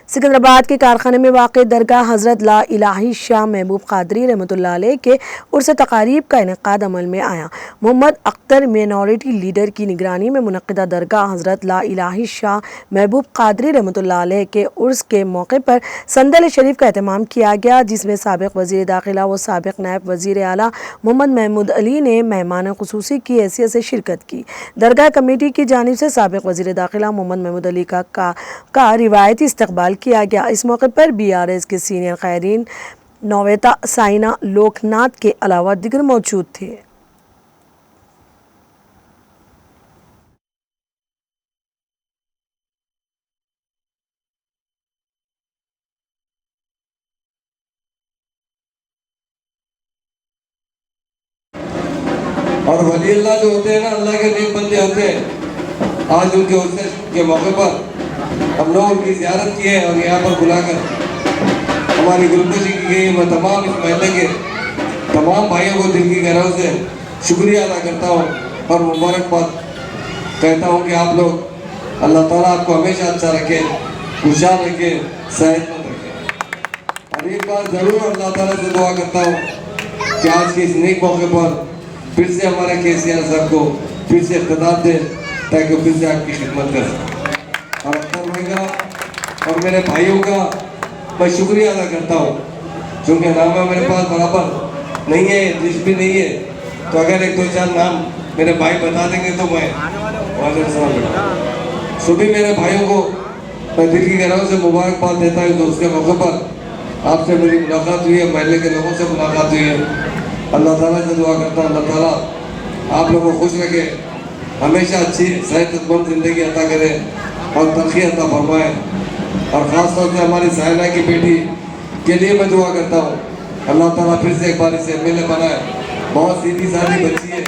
सिकंदराबाद के कारखाने में वाक़ दरगाह हज़रत ला इलाही शाह महबूब क़ादरी रहमतुल्लाह अलैह के उर्स तक़ारीब का इनेक़ाद अमल में आया। मोहम्मद अख्तर माइनॉरिटी लीडर की निगरानी में मुनक़्क़िदा दरगाह हज़रत ला इलाही शाह महबूब क़ादरी रहमतुल्लाह अलैह के उर्स के मौके पर संदल शरीफ का एहतमाम किया गया, जिसमें साबिक़ वज़ीर दाखिला व साबिक़ नायब वज़ीर आला मोहम्मद महमूद अली ने मेहमान ख़ुसूसी की हैसियत से शिरकत की। दरगाह कमेटी की जानिब से साबिक़ वज़ीर दाखिला मोहम्मद महमूद अली का रिवायती इस्तक़बाल किया गया। इस मौके पर BRS के सीनियर क़ायदीन नौवेता साइना लोकनाथ के अलावा दिगर मौजूद थे। और वली अल्लाह जो होते हैं ना, अल्लाह के नेक बंदे होते हैं। आज उनके उर्स के मौके पर हम लोग उनकी ज़ियारत किए और यहाँ पर बुलाकर हमारी गुलबशी की गई। मैं तमाम इस महल्ले के तमाम भाइयों को दिल की गहराई से शुक्रिया अदा करता हूँ और मुबारकबाद कहता हूँ कि आप लोग अल्लाह ताला आपको हमेशा अच्छा रखे, खुशहाल रखे, सेहतमंद रखे। और एक बार ज़रूर अल्लाह ताला से दुआ करता हूँ कि आज के इस नेक मौके पर फिर से हमारे KCR साहब को फिर से इख्तितार दे, ताकि फिर से आपकी खिदमत कर सकें। और अख्तर भाई का और मेरे भाइयों का मैं शुक्रिया अदा करता हूँ, क्योंकि नाम मेरे पास बराबर नहीं है, लिस्ट भी नहीं है, तो अगर एक दो चार नाम मेरे भाई बता देंगे तो मैं सभी मेरे भाइयों को मैं दिल की गहराई से मुबारकबाद देता हूँ। दोस्त के मौके पर आपसे मेरी मुलाकात हुई है, महल्ले के लोगों से मुलाकात हुई है। अल्लाह ताला से दुआ करता हूँ अल्लाह ताला आप लोगों को खुश रखे, हमेशा अच्छी सेहतमंद ज़िंदगी अता करे और तरक्की अता फरमाए। और ख़ास तौर से हमारी साइना की बेटी के लिए मैं दुआ करता हूँ, अल्लाह ताला फिर से एक बार इसे MLA बनाए। बहुत सीधी सादी बच्ची है,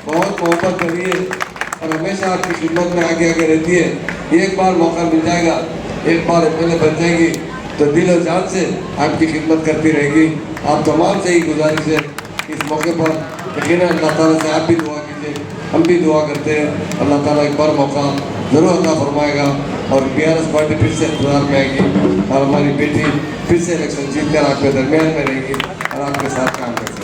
बहुत मोहब्बत करी है और हमेशा आपकी खिदमत में आगे आगे रहती है। एक बार मौका मिल जाएगा, एक बार MLA बन जाएगी तो दिल और जान से आपकी खिदमत करती रहेगी। आप तमाम से ही गुजारिश है इस मौके पर यकीनन अल्लाह ताला से आप भी दुआ कीजिए, हम भी दुआ करते हैं। अल्लाह ताला एक बार मौका ज़रूर अता फरमाएगा और BRS पार्टी फिर से इक़्तिदार में आएगी और हमारी बेटी फिर से इलेक्शन जीत कर आपके दरमियान में रहेगी और आपके साथ काम करेगी।